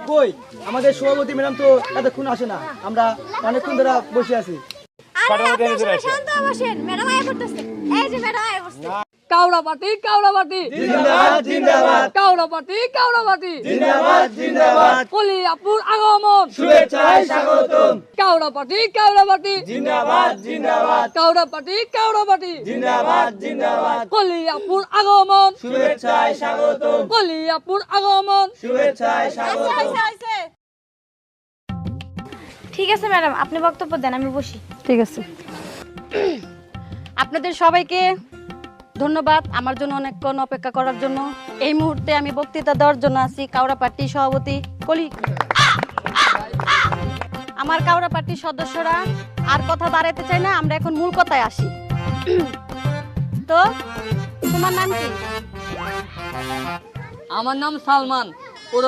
কই আমাদের সভাপতি ম্যাডাম তো এতক্ষণ আসে না, আমরা অনেকক্ষণ ধরে বসে আছি। শান্ত বসেন, ম্যাডাম আয়া করতেছে। এই যে ম্যাডাম আয়া করতেছে। কাউড়াপাটি কাউড়াপাটি জিন্দাবাদ জিন্দাবাদ কাউড়াপাটি কাউড়াপাটি জিন্দাবাদ জিন্দাবাদ কলিয়াপুর আগমন শুভেচ্ছায় স্বাগতম। কাউড়াপাটি কাউড়াপাটি জিন্দাবাদ জিন্দাবাদ কাউড়াপাটি কাউড়াপাটি জিন্দাবাদ জিন্দাবাদ কলিয়াপুর আগমন শুভেচ্ছায় স্বাগতম। কলিয়াপুর আগমন শুভেচ্ছায় স্বাগতম। ঠিক আছে ম্যাডাম, আপনি বক্তব্য দেন, আমি বসি। ঠিক আছে। আপনাদের সবাইকে ধন্যবাদ আমার জন্য অনেকক্ষণ অপেক্ষা করার জন্য। এই মুহূর্তে আমি বক্তৃতা দেওয়ার জন্য আছি কাউড়া পার্টির সভাপতি কলি। আমার কাউড়া পার্টির সদস্যরা আর কথা বাড়াইতে চাই না, আমরা এখন মূল কথায় আসি। তো তোমার নাম কি? আমার নাম সালমান।